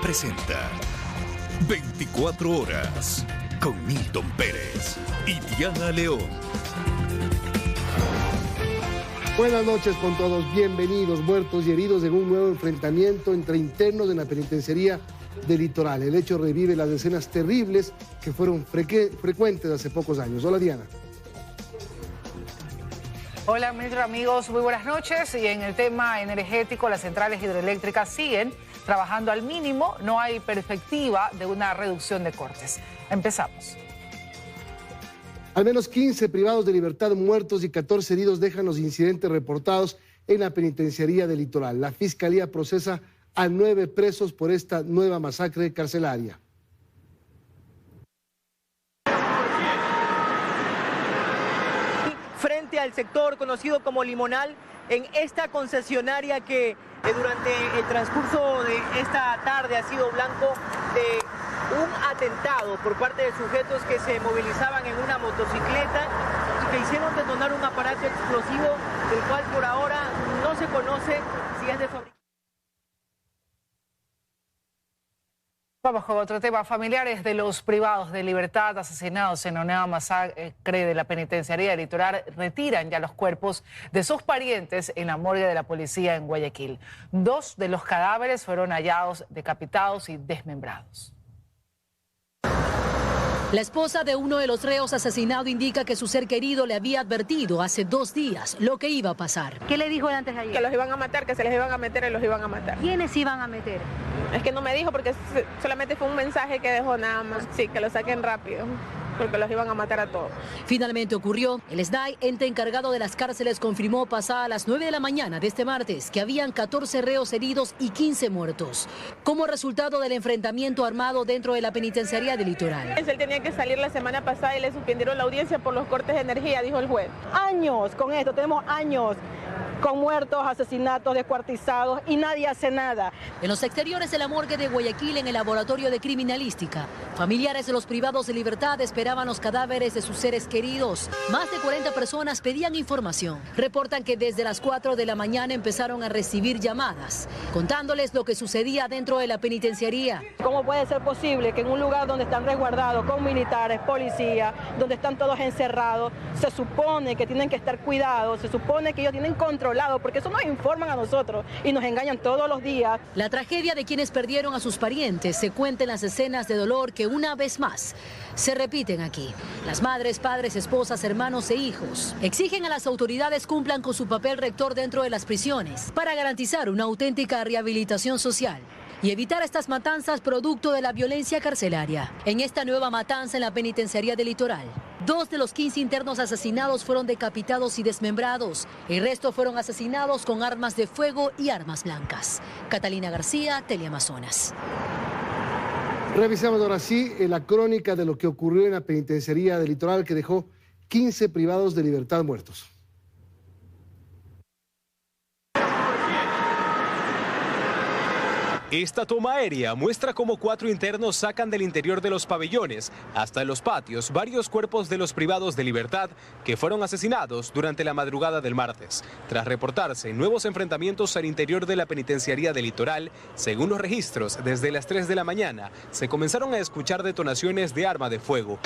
presenta 24 horas con Milton Pérez y Diana León. Buenas noches con todos, bienvenidos, muertos y heridos en un nuevo enfrentamiento entre internos de la penitenciaría del Litoral. El hecho revive las escenas terribles que fueron frecuentes hace pocos años. Hola, Diana. Hola, amigos, muy buenas noches. Y en el tema energético, las centrales hidroeléctricas siguen trabajando al mínimo. No hay perspectiva de una reducción de cortes. Empezamos. Al menos 15 privados de libertad muertos y 14 heridos dejan los incidentes reportados en la penitenciaría del Litoral. La Fiscalía procesa a 9 presos por esta nueva masacre carcelaria. Frente al sector conocido como Limonal, en esta concesionaria que durante el transcurso de esta tarde ha sido blanco de un atentado por parte de sujetos que se movilizaban en una motocicleta y que hicieron detonar un aparato explosivo, del cual por ahora no se conoce si es de fabricación. Vamos con otro tema. Familiares de los privados de libertad asesinados en la nueva masacre de la penitenciaría del Litoral retiran ya los cuerpos de sus parientes en la morgue de la policía en Guayaquil. 2 de los cadáveres fueron hallados decapitados y desmembrados. La esposa de uno de los reos asesinado indica que su ser querido le había advertido hace 2 días lo que iba a pasar. ¿Qué le dijo él antes de ayer? Que los iban a matar, que se les iban a meter y los iban a matar. ¿Quiénes iban a meter? Es que no me dijo porque solamente fue un mensaje que dejó nada más. Sí, que lo saquen rápido, porque los iban a matar a todos. Finalmente ocurrió. El SDAI, ente encargado de las cárceles, confirmó pasadas las 9 de la mañana de este martes que habían 14 reos heridos y 15 muertos, como resultado del enfrentamiento armado dentro de la penitenciaría del Litoral. Él tenía que salir la semana pasada y le suspendieron la audiencia por los cortes de energía, dijo el juez. Años con esto, tenemos años con muertos, asesinatos, descuartizados y nadie hace nada. En los exteriores de la morgue de Guayaquil, en el laboratorio de criminalística, familiares de los privados de libertad esperaban los cadáveres de sus seres queridos. Más de 40 personas pedían información. Reportan que desde las 4 de la mañana empezaron a recibir llamadas, contándoles lo que sucedía dentro de la penitenciaría. ¿Cómo puede ser posible que en un lugar donde están resguardados con militares, policía, donde están todos encerrados, se supone que tienen que estar cuidados, se supone que ellos tienen controlado, porque eso nos informan a nosotros y nos engañan todos los días? La tragedia de quienes perdieron a sus parientes se cuenta en las escenas de dolor que una vez más se repiten aquí. Las madres, padres, esposas, hermanos e hijos exigen a las autoridades cumplan con su papel rector dentro de las prisiones para garantizar una auténtica rehabilitación social y evitar estas matanzas producto de la violencia carcelaria. En esta nueva matanza en la penitenciaría del Litoral, 2 de los 15 internos asesinados fueron decapitados y desmembrados. El resto fueron asesinados con armas de fuego y armas blancas. Catalina García, Teleamazonas. Revisamos ahora sí la crónica de lo que ocurrió en la penitenciaría del Litoral, que dejó 15 privados de libertad muertos. Esta toma aérea muestra cómo 4 internos sacan del interior de los pabellones hasta los patios varios cuerpos de los privados de libertad que fueron asesinados durante la madrugada del martes. Tras reportarse nuevos enfrentamientos al interior de la penitenciaría del Litoral, según los registros, desde las 3 de la mañana se comenzaron a escuchar detonaciones de arma de fuego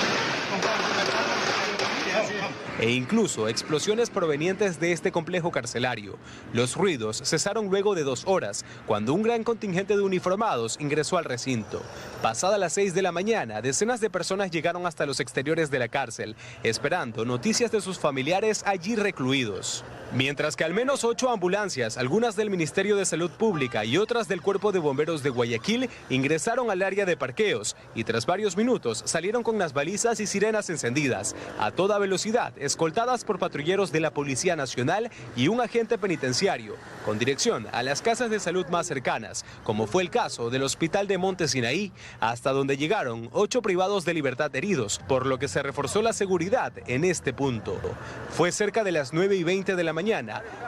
e incluso explosiones provenientes de este complejo carcelario. Los ruidos cesaron luego de 2 horas, cuando un gran contingente de uniformados ingresó al recinto. Pasada las 6 de la mañana, decenas de personas llegaron hasta los exteriores de la cárcel, esperando noticias de sus familiares allí recluidos. Mientras que al menos 8 ambulancias, algunas del Ministerio de Salud Pública y otras del Cuerpo de Bomberos de Guayaquil, ingresaron al área de parqueos y tras varios minutos salieron con las balizas y sirenas encendidas, a toda velocidad, escoltadas por patrulleros de la Policía Nacional y un agente penitenciario, con dirección a las casas de salud más cercanas, como fue el caso del Hospital de Monte Sinaí, hasta donde llegaron 8 privados de libertad heridos, por lo que se reforzó la seguridad en este punto. Fue cerca de las 9:20 de la mañana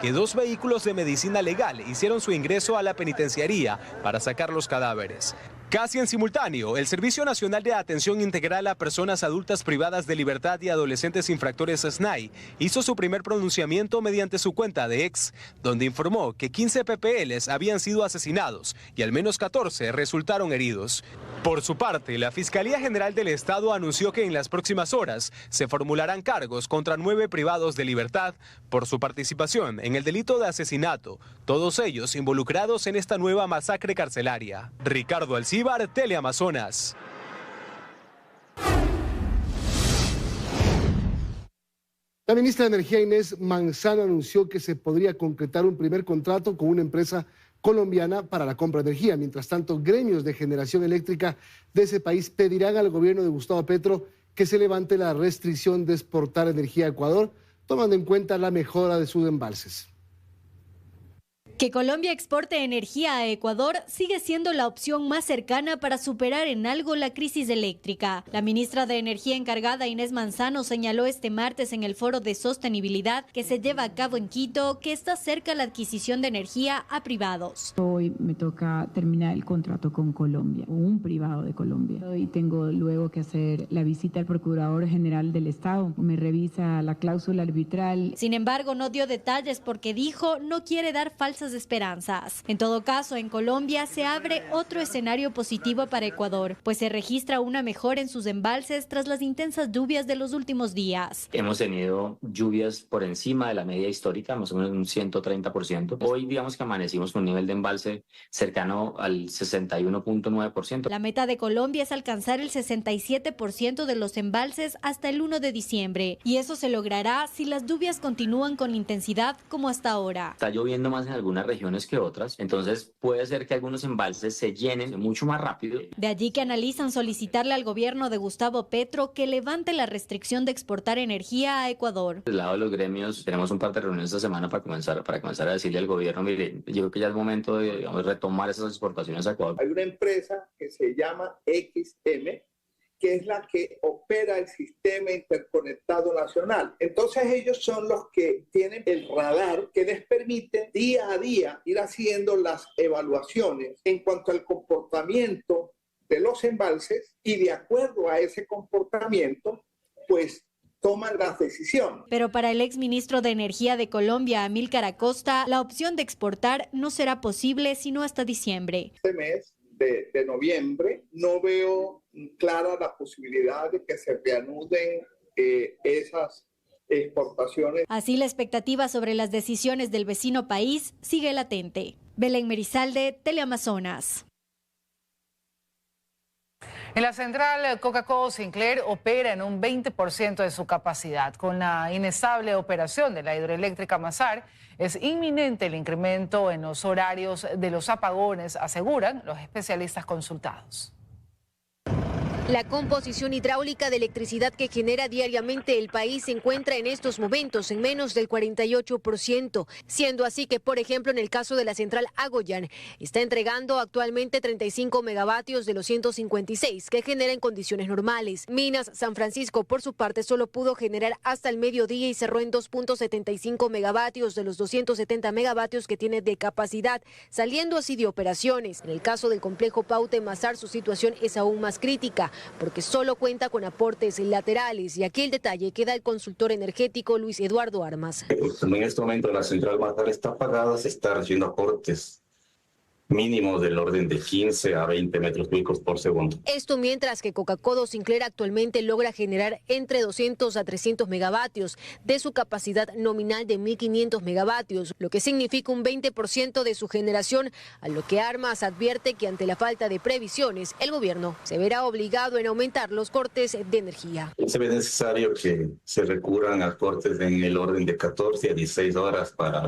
que 2 vehículos de medicina legal hicieron su ingreso a la penitenciaría para sacar los cadáveres. Casi en simultáneo, el Servicio Nacional de Atención Integral a Personas Adultas Privadas de Libertad y Adolescentes Infractores SNAI hizo su primer pronunciamiento mediante su cuenta de X, donde informó que 15 PPLs habían sido asesinados y al menos 14 resultaron heridos. Por su parte, la Fiscalía General del Estado anunció que en las próximas horas se formularán cargos contra 9 privados de libertad por su participación en el delito de asesinato, todos ellos involucrados en esta nueva masacre carcelaria. Ricardo Alcíbar, Teleamazonas. La ministra de Energía, Inés Manzano, anunció que se podría concretar un primer contrato con una empresa colombiana para la compra de energía. Mientras tanto, gremios de generación eléctrica de ese país pedirán al gobierno de Gustavo Petro que se levante la restricción de exportar energía a Ecuador, tomando en cuenta la mejora de sus embalses. Que Colombia exporte energía a Ecuador sigue siendo la opción más cercana para superar en algo la crisis eléctrica. La ministra de Energía encargada, Inés Manzano, señaló este martes en el Foro de Sostenibilidad que se lleva a cabo en Quito que está cerca la adquisición de energía a privados. Hoy me toca terminar el contrato con Colombia, un privado de Colombia. Y tengo luego que hacer la visita al Procurador General del Estado. Me revisa la cláusula arbitral. Sin embargo, no dio detalles porque dijo no quiere dar falsas esperanzas. En todo caso, en Colombia se abre otro escenario positivo para Ecuador, pues se registra una mejora en sus embalses tras las intensas lluvias de los últimos días. Hemos tenido lluvias por encima de la media histórica, más o menos un 130%. Hoy digamos que amanecimos con un nivel de embalse cercano al 61.9%. La meta de Colombia es alcanzar el 67% de los embalses hasta el 1 de diciembre, y eso se logrará si las lluvias continúan con intensidad como hasta ahora. Está lloviendo más en algunas regiones que otras, entonces puede ser que algunos embalses se llenen mucho más rápido. De allí que analizan solicitarle al gobierno de Gustavo Petro que levante la restricción de exportar energía a Ecuador. Del lado de los gremios tenemos un par de reuniones esta semana para comenzar a decirle al gobierno, mire, yo creo que ya es momento de, digamos, retomar esas exportaciones a Ecuador. Hay una empresa que se llama XM, que es la que opera el sistema interconectado nacional. Entonces ellos son los que tienen el radar que les permite día a día ir haciendo las evaluaciones en cuanto al comportamiento de los embalses y de acuerdo a ese comportamiento, pues toman las decisiones. Pero para el exministro de Energía de Colombia, Amílcar Acosta, la opción de exportar no será posible sino hasta diciembre. Este mes de noviembre no veo clara la posibilidad de que se reanuden esas exportaciones. Así la expectativa sobre las decisiones del vecino país sigue latente. Belén Merizalde, Teleamazonas. En la central, Coca-Cola Sinclair opera en un 20% de su capacidad. Con la inestable operación de la hidroeléctrica Mazar, es inminente el incremento en los horarios de los apagones, aseguran los especialistas consultados. La composición hidráulica de electricidad que genera diariamente el país se encuentra en estos momentos en menos del 48%, siendo así que, por ejemplo, en el caso de la central Agoyán, está entregando actualmente 35 megavatios de los 156 que genera en condiciones normales. Minas San Francisco, por su parte, solo pudo generar hasta el mediodía y cerró en 2.75 megavatios de los 270 megavatios que tiene de capacidad, saliendo así de operaciones. En el caso del complejo Paute Mazar, su situación es aún más crítica, porque solo cuenta con aportes laterales, y aquí el detalle queda el consultor energético Luis Eduardo Armas. En este momento la central Mazar está apagada, se está recibiendo aportes mínimos del orden de 15 a 20 metros cúbicos por segundo. Esto mientras que Coca-Cola Sinclair actualmente logra generar entre 200 a 300 megavatios de su capacidad nominal de 1.500 megavatios, lo que significa un 20% de su generación, a lo que Armas advierte que ante la falta de previsiones, el gobierno se verá obligado en aumentar los cortes de energía. Se ve necesario que se recurran a cortes en el orden de 14 a 16 horas para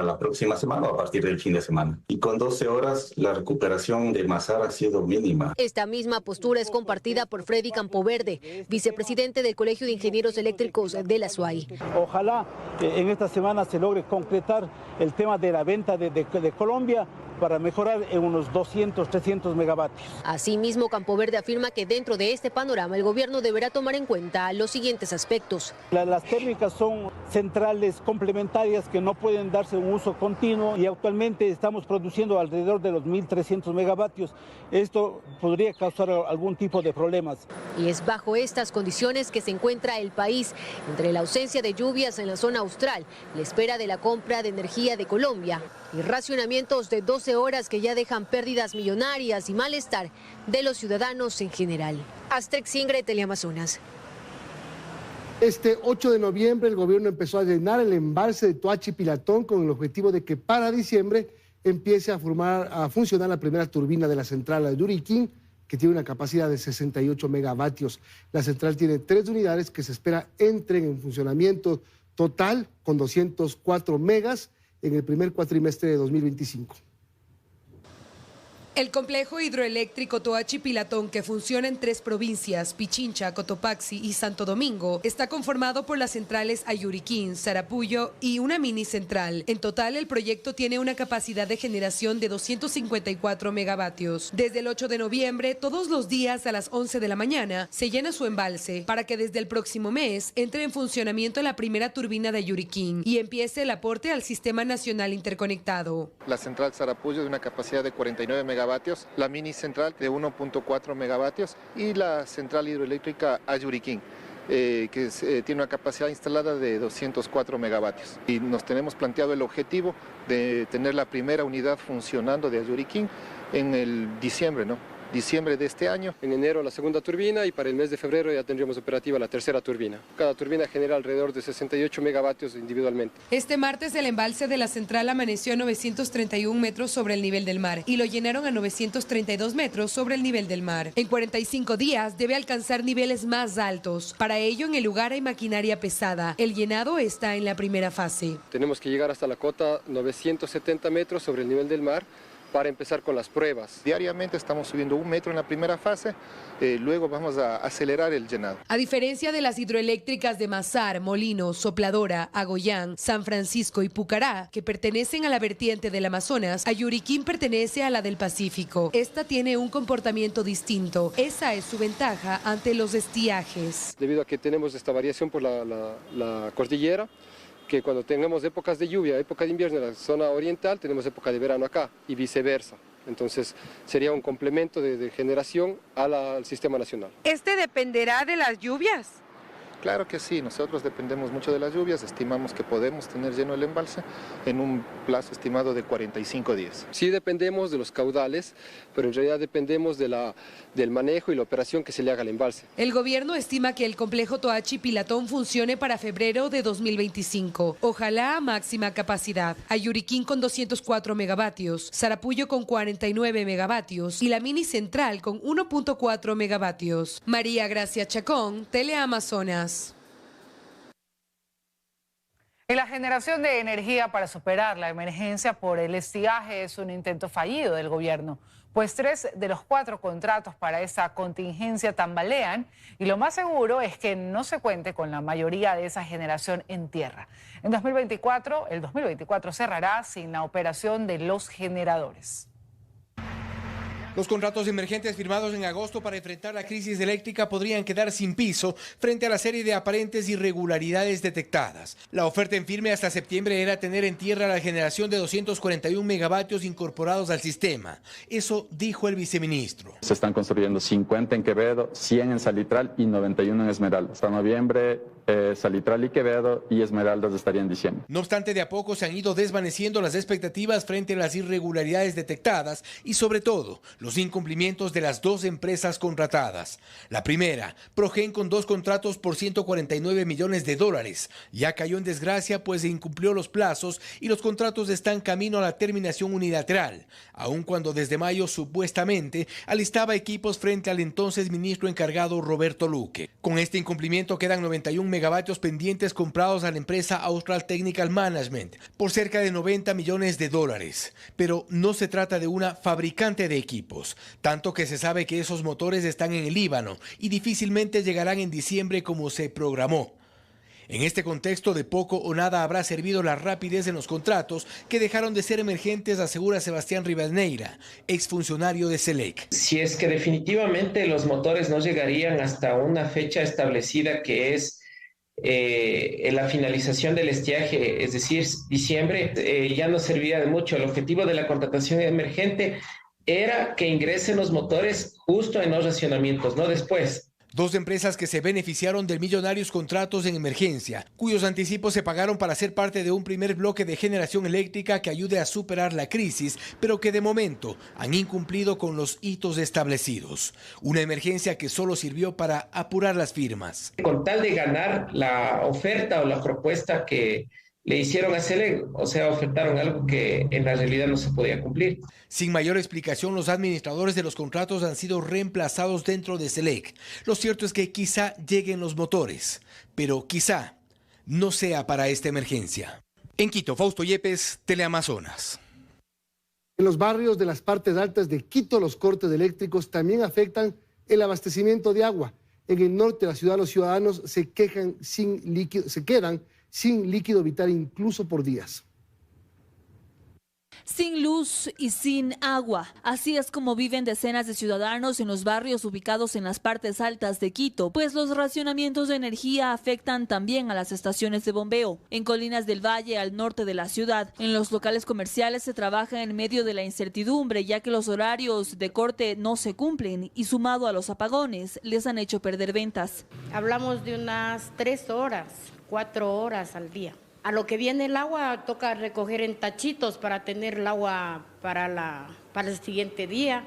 la próxima semana o a partir del fin de semana. Y con 12 horas la recuperación de Mazar ha sido mínima. Esta misma postura es compartida por Freddy Campoverde, vicepresidente del Colegio de Ingenieros Eléctricos de la SUAI. Ojalá en esta semana se logre concretar el tema de la venta de Colombia para mejorar en unos 200, 300 megavatios. Asimismo, Campo Verde afirma que dentro de este panorama el gobierno deberá tomar en cuenta los siguientes aspectos. Las térmicas son centrales complementarias que no pueden darse un uso continuo y actualmente estamos produciendo alrededor de los 1.300 megavatios. Esto podría causar algún tipo de problemas. Y es bajo estas condiciones que se encuentra el país, entre la ausencia de lluvias en la zona austral, la espera de la compra de energía de Colombia y racionamientos de 12 horas que ya dejan pérdidas millonarias y malestar de los ciudadanos en general. Asterix Ingrid, Teleamazonas. Este 8 de noviembre el gobierno empezó a llenar el embalse de Toachi Pilatón con el objetivo de que para diciembre empiece a funcionar la primera turbina de la central de Yuriquín, que tiene una capacidad de 68 megavatios. La central tiene 3 unidades que se espera entren en funcionamiento total con 204 megas en el primer cuatrimestre de 2025. El complejo hidroeléctrico Toachi Pilatón, que funciona en 3 provincias, Pichincha, Cotopaxi y Santo Domingo, está conformado por las centrales Ayuriquín, Sarapuyo y una mini central. En total, el proyecto tiene una capacidad de generación de 254 megavatios. Desde el 8 de noviembre, todos los días a las 11 de la mañana, se llena su embalse para que desde el próximo mes entre en funcionamiento la primera turbina de Ayuriquín y empiece el aporte al Sistema Nacional Interconectado. La central Sarapuyo de una capacidad de 49 megavatios, la mini central de 1.4 megavatios y la central hidroeléctrica Ayuriquín, que tiene una capacidad instalada de 204 megavatios. Y nos tenemos planteado el objetivo de tener la primera unidad funcionando de Ayuriquín en el diciembre de este año. En enero la segunda turbina y para el mes de febrero ya tendríamos operativa la tercera turbina. Cada turbina genera alrededor de 68 megavatios individualmente. Este martes el embalse de la central amaneció a 931 metros sobre el nivel del mar y lo llenaron a 932 metros sobre el nivel del mar. En 45 días debe alcanzar niveles más altos. Para ello en el lugar hay maquinaria pesada. El llenado está en la primera fase. Tenemos que llegar hasta la cota 970 metros sobre el nivel del mar para empezar con las pruebas. Diariamente estamos subiendo 1 metro en la primera fase, luego vamos a acelerar el llenado. A diferencia de las hidroeléctricas de Mazar, Molino, Sopladora, Agoyán, San Francisco y Pucará, que pertenecen a la vertiente del Amazonas, Ayuriquín pertenece a la del Pacífico. Esta tiene un comportamiento distinto. Esa es su ventaja ante los estiajes. Debido a que tenemos esta variación por la cordillera, que cuando tengamos épocas de lluvia, época de invierno en la zona oriental, tenemos época de verano acá y viceversa. Entonces sería un complemento de generación al sistema nacional. ¿Este dependerá de las lluvias? Claro que sí, nosotros dependemos mucho de las lluvias, estimamos que podemos tener lleno el embalse en un plazo estimado de 45 días. Sí dependemos de los caudales, pero en realidad dependemos del manejo y la operación que se le haga al embalse. El gobierno estima que el complejo Toachi Pilatón funcione para febrero de 2025, ojalá a máxima capacidad. Ayuriquín con 204 megavatios, Sarapuyo con 49 megavatios y la mini central con 1.4 megavatios. María Gracia Chacón, Teleamazonas. Y la generación de energía para superar la emergencia por el estiaje es un intento fallido del gobierno, pues 3 de los 4 contratos para esa contingencia tambalean y lo más seguro es que no se cuente con la mayoría de esa generación en tierra. En 2024, el 2024 cerrará sin la operación de los generadores. Los contratos emergentes firmados en agosto para enfrentar la crisis eléctrica podrían quedar sin piso frente a la serie de aparentes irregularidades detectadas. La oferta en firme hasta septiembre era tener en tierra la generación de 241 megavatios incorporados al sistema. Eso dijo el viceministro. Se están construyendo 50 en Quevedo, 100 en Salitral y 91 en Esmeraldas. Hasta noviembre, Salitral y Quevedo y Esmeraldas estarían en diciembre. No obstante, de a poco se han ido desvaneciendo las expectativas frente a las irregularidades detectadas y sobre todo los incumplimientos de las 2 empresas contratadas. La primera, Progen, con 2 contratos por 149 millones de dólares. Ya cayó en desgracia pues se incumplió los plazos y los contratos están camino a la terminación unilateral, aun cuando desde mayo supuestamente alistaba equipos frente al entonces ministro encargado Roberto Luque. Con este incumplimiento quedan 91 megavatios pendientes comprados a la empresa Austral Technical Management por cerca de 90 millones de dólares. Pero no se trata de una fabricante de equipos, tanto que se sabe que esos motores están en el Líbano y difícilmente llegarán en diciembre como se programó. En este contexto, de poco o nada habrá servido la rapidez en los contratos que dejaron de ser emergentes, asegura Sebastián Rivadeneira, exfuncionario de SELEC. Si es que definitivamente los motores no llegarían hasta una fecha establecida que es la finalización del estiaje, es decir, diciembre, ya no serviría de mucho. El objetivo de la contratación emergente era que ingresen los motores justo en los racionamientos, no después. Dos empresas que se beneficiaron de millonarios contratos en emergencia, cuyos anticipos se pagaron para ser parte de un primer bloque de generación eléctrica que ayude a superar la crisis, pero que de momento han incumplido con los hitos establecidos. Una emergencia que solo sirvió para apurar las firmas. Con tal de ganar la oferta o la propuesta que le hicieron a SELEC, o sea, ofertaron algo que en la realidad no se podía cumplir. Sin mayor explicación, los administradores de los contratos han sido reemplazados dentro de SELEC. Lo cierto es que quizá lleguen los motores, pero quizá no sea para esta emergencia. En Quito, Fausto Yepes, Teleamazonas. En los barrios de las partes altas de Quito, los cortes eléctricos también afectan el abastecimiento de agua. En el norte de la ciudad, los ciudadanos se quedan sin líquido vital incluso por días. Sin luz y sin agua. Así es como viven decenas de ciudadanos en los barrios ubicados en las partes altas de Quito, pues los racionamientos de energía afectan también a las estaciones de bombeo. En Colinas del Valle, al norte de la ciudad, en los locales comerciales se trabaja en medio de la incertidumbre, ya que los horarios de corte no se cumplen y sumado a los apagones, les han hecho perder ventas. Hablamos de unas 3 horas, 4 horas al día. A lo que viene el agua toca recoger en tachitos para tener el agua para el siguiente día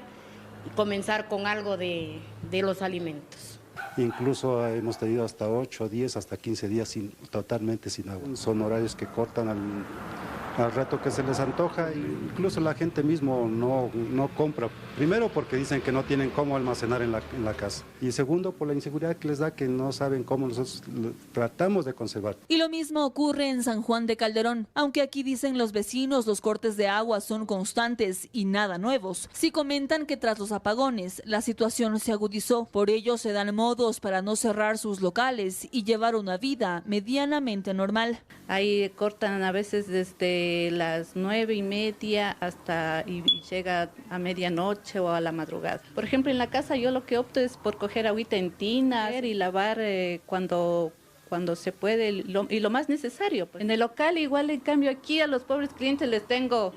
y comenzar con algo de los alimentos. Incluso hemos tenido hasta 8, 10, hasta 15 días totalmente sin agua. Son horarios que cortan al rato que se les antoja, e incluso la gente mismo no compra. Primero porque dicen que no tienen cómo almacenar en la casa. Y segundo por la inseguridad que les da, que no saben cómo nosotros tratamos de conservar. Y lo mismo ocurre en San Juan de Calderón. Aunque aquí dicen los vecinos los cortes de agua son constantes y nada nuevos. Sí comentan que tras los apagones la situación se agudizó. Por ello se dan modos para no cerrar sus locales y llevar una vida medianamente normal. Ahí cortan a veces desde las 9:30 hasta y llega a medianoche o a la madrugada. Por ejemplo, en la casa yo lo que opto es por coger agüita en tina y lavar cuando se puede y lo más necesario. En el local igual, en cambio aquí a los pobres clientes les tengo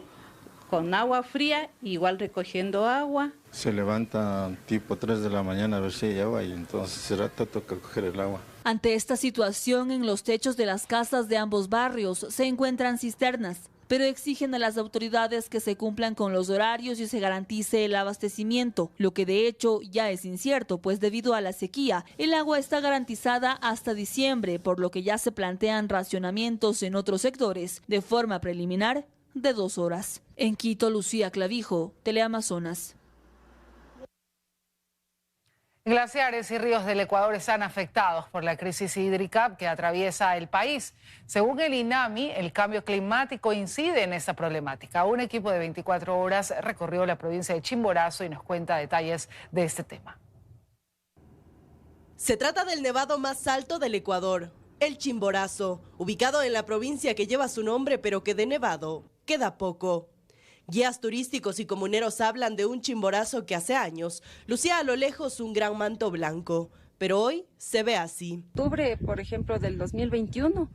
con agua fría, igual recogiendo agua. Se levanta tipo 3 de la mañana a ver si hay agua y entonces ese rato toca coger el agua. Ante esta situación, en los techos de las casas de ambos barrios se encuentran cisternas, pero exigen a las autoridades que se cumplan con los horarios y se garantice el abastecimiento, lo que de hecho ya es incierto, pues debido a la sequía, el agua está garantizada hasta diciembre, por lo que ya se plantean racionamientos en otros sectores de forma preliminar de 2 horas. En Quito, Lucía Clavijo, Teleamazonas. Glaciares y ríos del Ecuador están afectados por la crisis hídrica que atraviesa el país. Según el INAMI, el cambio climático incide en esta problemática. Un equipo de 24 horas recorrió la provincia de Chimborazo y nos cuenta detalles de este tema. Se trata del nevado más alto del Ecuador, el Chimborazo, ubicado en la provincia que lleva su nombre, pero que de nevado queda poco. Guías turísticos y comuneros hablan de un Chimborazo que hace años lucía a lo lejos un gran manto blanco, pero hoy se ve así. Octubre, por ejemplo, del 2021,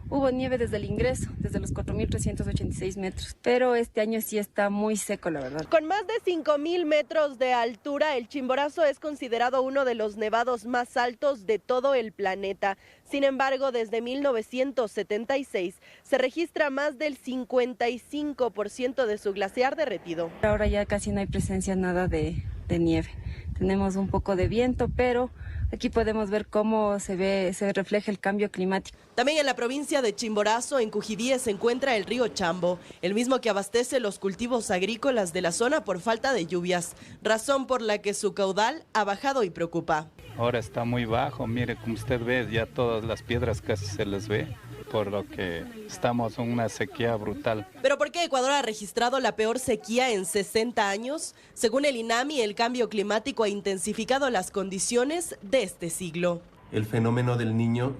hubo nieve desde el ingreso, desde los 4.386 metros, pero este año sí está muy seco, la verdad. Con más de 5.000 metros de altura, el Chimborazo es considerado uno de los nevados más altos de todo el planeta. Sin embargo, desde 1976 se registra más del 55% de su glaciar derretido. Ahora ya casi no hay presencia nada de nieve. Tenemos un poco de viento, pero aquí podemos ver cómo se refleja el cambio climático. También en la provincia de Chimborazo, en Cujibíe, se encuentra el río Chambo, el mismo que abastece los cultivos agrícolas de la zona por falta de lluvias, razón por la que su caudal ha bajado y preocupa. Ahora está muy bajo, mire, como usted ve, ya todas las piedras casi se les ve, por lo que estamos en una sequía brutal. ¿Pero por qué Ecuador ha registrado la peor sequía en 60 años? Según el INAMI, el cambio climático ha intensificado las condiciones de este siglo. El fenómeno del Niño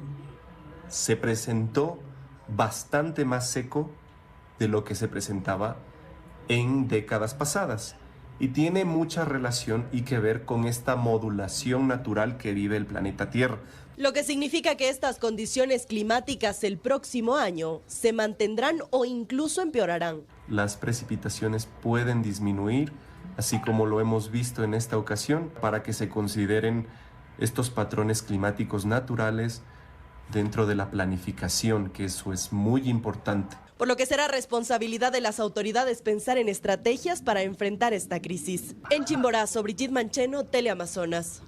se presentó bastante más seco de lo que se presentaba en décadas pasadas. Y tiene mucha relación y que ver con esta modulación natural que vive el planeta Tierra. Lo que significa que estas condiciones climáticas el próximo año se mantendrán o incluso empeorarán. Las precipitaciones pueden disminuir, así como lo hemos visto en esta ocasión, para que se consideren estos patrones climáticos naturales dentro de la planificación, que eso es muy importante. Por lo que será responsabilidad de las autoridades pensar en estrategias para enfrentar esta crisis. En Chimborazo, Brigitte Mancheno, Teleamazonas.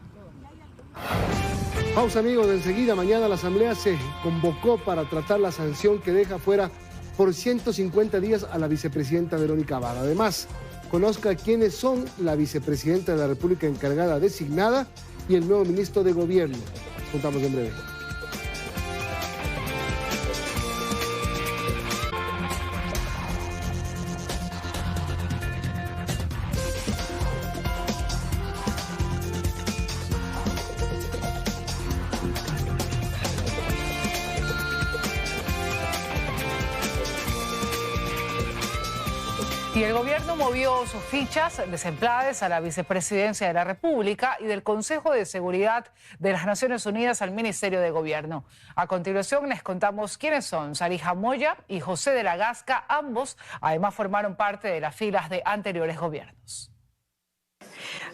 Pausa, amigos, enseguida. Mañana la Asamblea se convocó para tratar la sanción que deja fuera por 150 días a la vicepresidenta Verónica Abad. Además, conozca quiénes son la vicepresidenta de la República encargada designada y el nuevo ministro de Gobierno. Contamos en breve. Y el gobierno movió sus fichas desempleadas a la vicepresidencia de la República y del Consejo de Seguridad de las Naciones Unidas al Ministerio de Gobierno. A continuación les contamos quiénes son Sarija Moya y José de la Gasca. Ambos además formaron parte de las filas de anteriores gobiernos.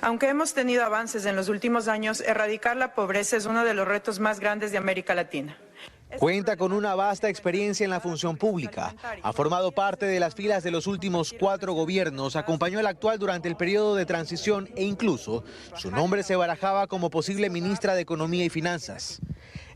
Aunque hemos tenido avances en los últimos años, erradicar la pobreza es uno de los retos más grandes de América Latina. Cuenta con una vasta experiencia en la función pública. Ha formado parte de las filas de los últimos 4 gobiernos, acompañó al actual durante el periodo de transición e incluso su nombre se barajaba como posible ministra de Economía y Finanzas.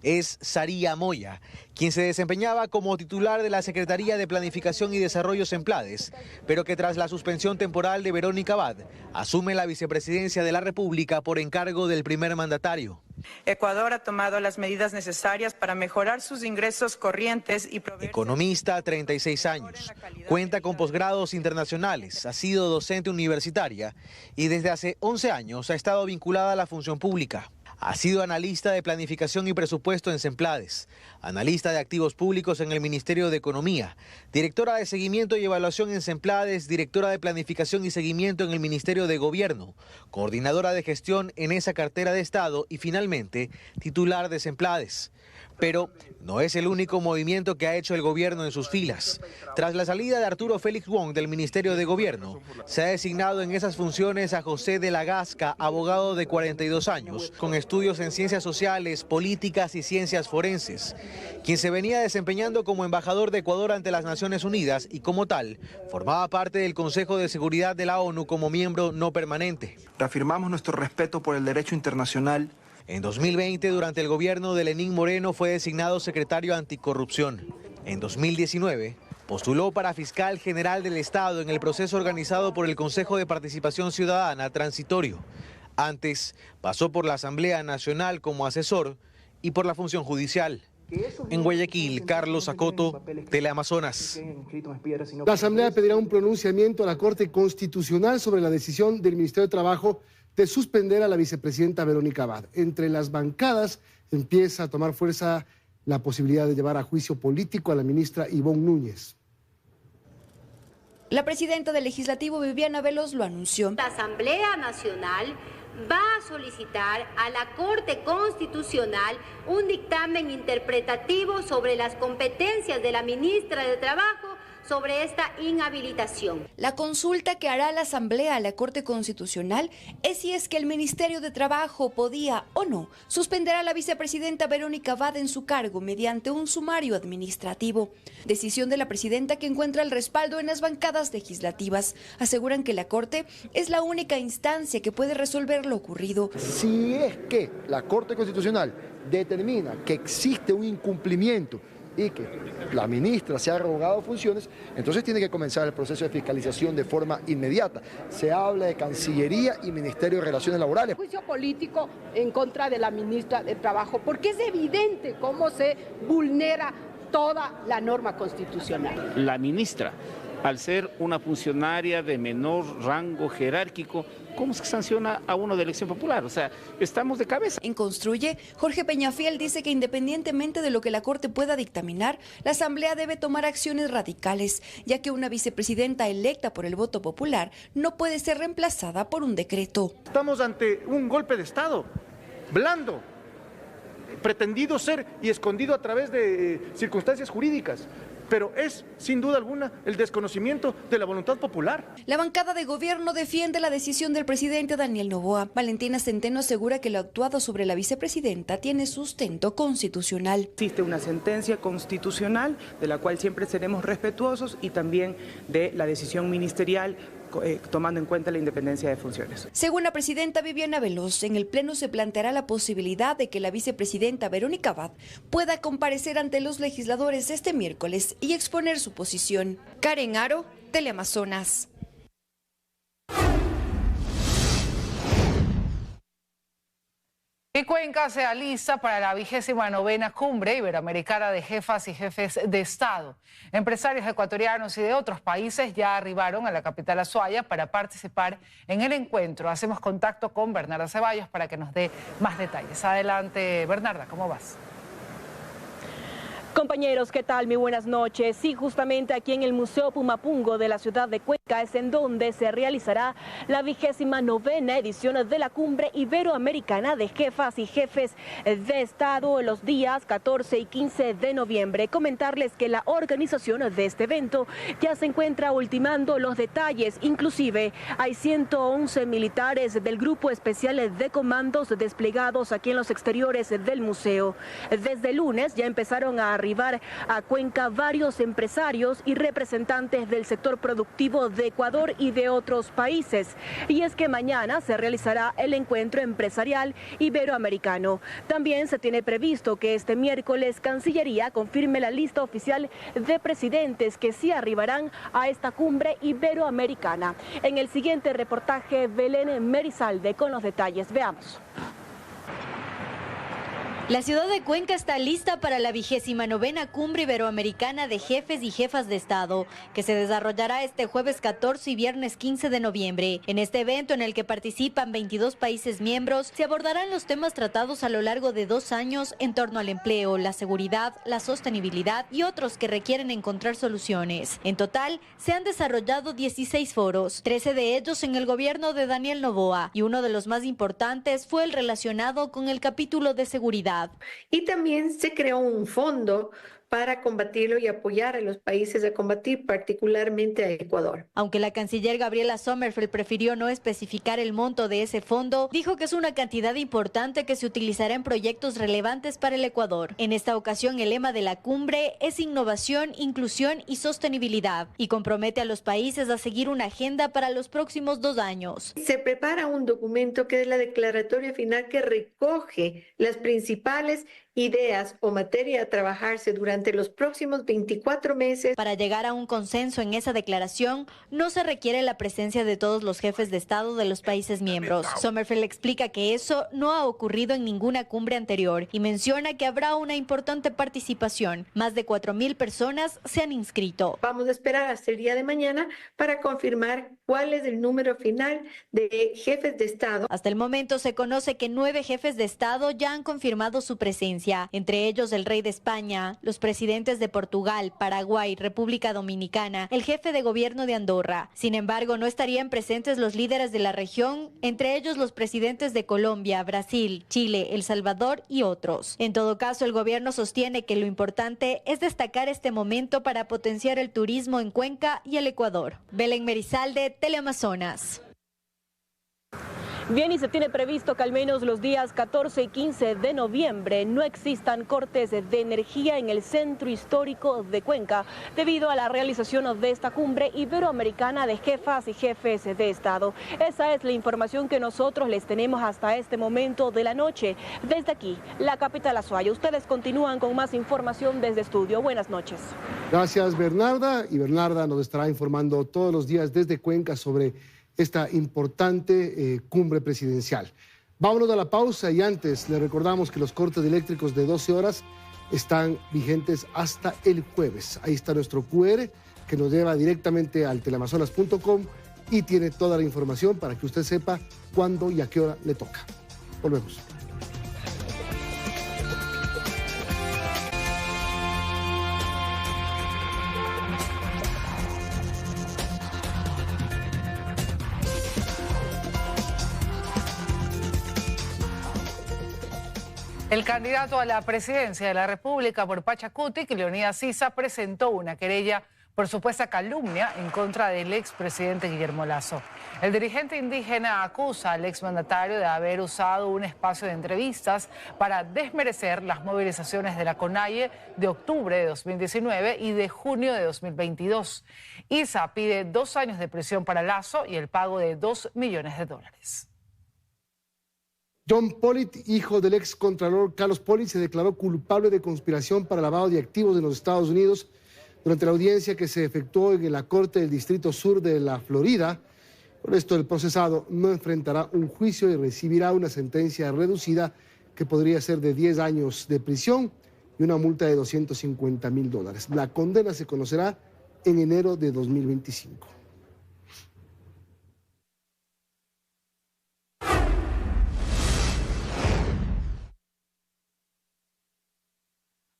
Es Sarija Moya, quien se desempeñaba como titular de la Secretaría de Planificación y Desarrollo Semplades, pero que tras la suspensión temporal de Verónica Abad, asume la vicepresidencia de la República por encargo del primer mandatario. Ecuador ha tomado las medidas necesarias para mejorar sus ingresos corrientes y Economista, 36 años. Cuenta con posgrados internacionales, ha sido docente universitaria y desde hace 11 años ha estado vinculada a la función pública. Ha sido analista de planificación y presupuesto en Semplades, analista de activos públicos en el Ministerio de Economía, directora de seguimiento y evaluación en Semplades, directora de planificación y seguimiento en el Ministerio de Gobierno, coordinadora de gestión en esa cartera de Estado y finalmente titular de Semplades. Pero no es el único movimiento que ha hecho el gobierno en sus filas. Tras la salida de Arturo Félix Wong del Ministerio de Gobierno, se ha designado en esas funciones a José de la Gasca, abogado de 42 años, con estudios en ciencias sociales, políticas y ciencias forenses, quien se venía desempeñando como embajador de Ecuador ante las Naciones Unidas y como tal, formaba parte del Consejo de Seguridad de la ONU como miembro no permanente. Reafirmamos nuestro respeto por el derecho internacional. En 2020, durante el gobierno de Lenín Moreno, fue designado secretario anticorrupción. En 2019, postuló para fiscal general del Estado en el proceso organizado por el Consejo de Participación Ciudadana transitorio. Antes, pasó por la Asamblea Nacional como asesor y por la función judicial. En Guayaquil, Carlos Acoto, Teleamazonas. La Asamblea pedirá un pronunciamiento a la Corte Constitucional sobre la decisión del Ministerio de Trabajo de suspender a la vicepresidenta Verónica Abad. Entre las bancadas empieza a tomar fuerza la posibilidad de llevar a juicio político a la ministra Ivonne Núñez. La presidenta del Legislativo, Viviana Veloz, lo anunció. La Asamblea Nacional va a solicitar a la Corte Constitucional un dictamen interpretativo sobre las competencias de la ministra de Trabajo sobre esta inhabilitación. La consulta que hará la Asamblea a la Corte Constitucional es si es que el Ministerio de Trabajo podía o no suspender a la vicepresidenta Verónica Abad en su cargo mediante un sumario administrativo. Decisión de la presidenta que encuentra el respaldo en las bancadas legislativas. Aseguran que la Corte es la única instancia que puede resolver lo ocurrido. Si es que la Corte Constitucional determina que existe un incumplimiento y que la ministra se ha revogado funciones, entonces tiene que comenzar el proceso de fiscalización de forma inmediata. Se habla de Cancillería y Ministerio de Relaciones Laborales. Juicio político en contra de la ministra de Trabajo, porque es evidente cómo se vulnera toda la norma constitucional. La ministra al ser una funcionaria de menor rango jerárquico, ¿cómo se sanciona a uno de elección popular? O sea, estamos de cabeza. En Construye, Jorge Peñafiel dice que independientemente de lo que la Corte pueda dictaminar, la Asamblea debe tomar acciones radicales, ya que una vicepresidenta electa por el voto popular no puede ser reemplazada por un decreto. Estamos ante un golpe de Estado, blando, pretendido ser y escondido a través de circunstancias jurídicas. Pero es, sin duda alguna, el desconocimiento de la voluntad popular. La bancada de gobierno defiende la decisión del presidente Daniel Noboa. Valentina Centeno asegura que lo actuado sobre la vicepresidenta tiene sustento constitucional. Existe una sentencia constitucional de la cual siempre seremos respetuosos y también de la decisión ministerial tomando en cuenta la independencia de funciones. Según la presidenta Viviana Veloz, en el Pleno se planteará la posibilidad de que la vicepresidenta Verónica Abad pueda comparecer ante los legisladores este miércoles y exponer su posición. Karen Aro, Teleamazonas. Y Cuenca se alista para la 29ª Cumbre Iberoamericana de Jefas y Jefes de Estado. Empresarios ecuatorianos y de otros países ya arribaron a la capital Azuaya para participar en el encuentro. Hacemos contacto con Bernarda Ceballos para que nos dé más detalles. Adelante, Bernarda, ¿cómo vas? Compañeros, ¿qué tal? Muy buenas noches. Sí, justamente aquí en el Museo Pumapungo de la ciudad de Cuenca es en donde se realizará la 29ª edición de la Cumbre Iberoamericana de Jefas y Jefes de Estado los días 14 y 15 de noviembre. Comentarles que la organización de este evento ya se encuentra ultimando los detalles. Inclusive hay 111 militares del Grupo Especial de Comandos desplegados aquí en los exteriores del museo. Desde el lunes ya empezaron a arribar a Cuenca varios empresarios y representantes del sector productivo de Ecuador y de otros países. Y es que mañana se realizará el encuentro empresarial iberoamericano. También se tiene previsto que este miércoles Cancillería confirme la lista oficial de presidentes que sí arribarán a esta cumbre iberoamericana. En el siguiente reportaje, Belén Merizalde con los detalles. Veamos. La ciudad de Cuenca está lista para la 29ª Cumbre Iberoamericana de Jefes y Jefas de Estado, que se desarrollará este jueves 14 y viernes 15 de noviembre. En este evento, en el que participan 22 países miembros, se abordarán los temas tratados a lo largo de 2 años en torno al empleo, la seguridad, la sostenibilidad y otros que requieren encontrar soluciones. En total, se han desarrollado 16 foros, 13 de ellos en el gobierno de Daniel Noboa, y uno de los más importantes fue el relacionado con el capítulo de seguridad. Y también se creó un fondo para combatirlo y apoyar a los países a combatir, particularmente a Ecuador. Aunque la canciller Gabriela Sommerfeld prefirió no especificar el monto de ese fondo, dijo que es una cantidad importante que se utilizará en proyectos relevantes para el Ecuador. En esta ocasión, el lema de la cumbre es innovación, inclusión y sostenibilidad, y compromete a los países a seguir una agenda para los próximos 2 años. Se prepara un documento que es la declaratoria final que recoge las principales ideas o materia a trabajarse durante los próximos 24 meses. Para llegar a un consenso en esa declaración, no se requiere la presencia de todos los jefes de Estado de los países miembros. Sommerfeld explica que eso no ha ocurrido en ninguna cumbre anterior y menciona que habrá una importante participación. Más de 4.000 personas se han inscrito. Vamos a esperar hasta el día de mañana para confirmar cuál es el número final de jefes de Estado. Hasta el momento se conoce que 9 jefes de Estado ya han confirmado su presencia, entre ellos el rey de España, los presidentes de Portugal, Paraguay, República Dominicana, el jefe de gobierno de Andorra. Sin embargo, no estarían presentes los líderes de la región, entre ellos los presidentes de Colombia, Brasil, Chile, El Salvador y otros. En todo caso, el gobierno sostiene que lo importante es destacar este momento para potenciar el turismo en Cuenca y el Ecuador. Belén Merizalde, Teleamazonas. Bien, y se tiene previsto que al menos los días 14 y 15 de noviembre no existan cortes de energía en el centro histórico de Cuenca debido a la realización de esta cumbre iberoamericana de jefas y jefes de Estado. Esa es la información que nosotros les tenemos hasta este momento de la noche. Desde aquí, la capital Azuaya. Ustedes continúan con más información desde estudio. Buenas noches. Gracias, Bernarda. Y Bernarda nos estará informando todos los días desde Cuenca sobre esta importante cumbre presidencial. Vámonos a la pausa y antes le recordamos que los cortes eléctricos de 12 horas están vigentes hasta el jueves. Ahí está nuestro QR que nos lleva directamente al teleamazonas.com y tiene toda la información para que usted sepa cuándo y a qué hora le toca. Volvemos. El candidato a la presidencia de la República por Pachacutic, Leonidas Issa, presentó una querella por supuesta calumnia en contra del expresidente Guillermo Lasso. El dirigente indígena acusa al exmandatario de haber usado un espacio de entrevistas para desmerecer las movilizaciones de la CONAIE de octubre de 2019 y de junio de 2022. Issa pide 2 años de prisión para Lasso y el pago de $2 millones. John Pollitt, hijo del ex contralor Carlos Pollitt, se declaró culpable de conspiración para lavado de activos en los Estados Unidos durante la audiencia que se efectuó en la Corte del Distrito Sur de la Florida. Por esto, el procesado no enfrentará un juicio y recibirá una sentencia reducida que podría ser de 10 años de prisión y una multa de $250,000. La condena se conocerá en enero de 2025.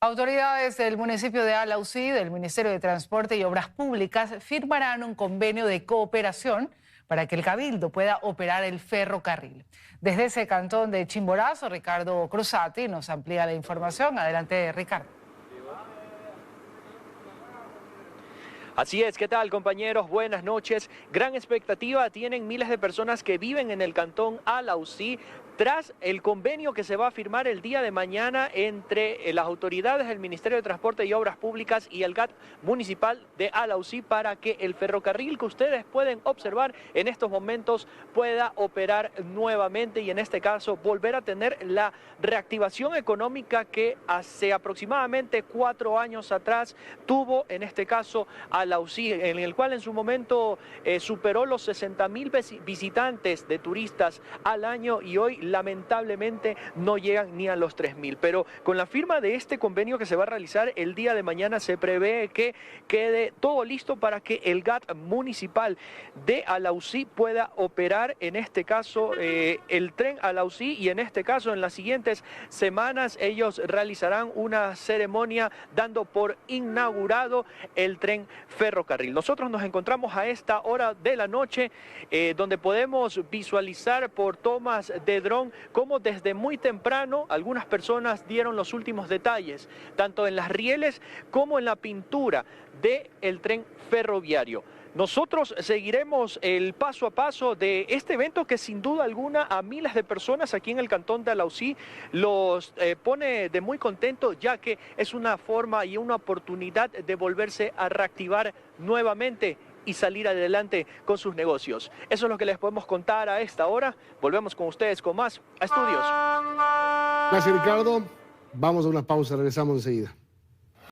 Autoridades del municipio de Alausí, del Ministerio de Transporte y Obras Públicas, firmarán un convenio de cooperación para que el Cabildo pueda operar el ferrocarril. Desde ese cantón de Chimborazo, Ricardo Cruzati nos amplía la información. Adelante, Ricardo. Así es, ¿qué tal, compañeros? Buenas noches. Gran expectativa tienen miles de personas que viven en el cantón Alausí tras el convenio que se va a firmar el día de mañana entre las autoridades del Ministerio de Transporte y Obras Públicas y el GAT municipal de Alausí para que el ferrocarril que ustedes pueden observar en estos momentos pueda operar nuevamente y en este caso volver a tener la reactivación económica que hace aproximadamente 4 años atrás tuvo en este caso Alausí, en el cual en su momento superó los 60,000 visitantes de turistas al año y hoy lamentablemente no llegan ni a los 3,000. Pero con la firma de este convenio que se va a realizar el día de mañana se prevé que quede todo listo para que el GAT municipal de Alausí pueda operar en este caso el tren Alausí y en este caso en las siguientes semanas ellos realizarán una ceremonia dando por inaugurado el tren ferrocarril. Nosotros nos encontramos a esta hora de la noche donde podemos visualizar por tomas de dron como desde muy temprano algunas personas dieron los últimos detalles, tanto en las rieles como en la pintura del tren ferroviario. Nosotros seguiremos el paso a paso de este evento que sin duda alguna a miles de personas aquí en el cantón de Alausí los pone de muy contento, ya que es una forma y una oportunidad de volverse a reactivar nuevamente y salir adelante con sus negocios. Eso es lo que les podemos contar a esta hora. Volvemos con ustedes con más a Estudios. Gracias, Ricardo. Vamos a una pausa, regresamos enseguida.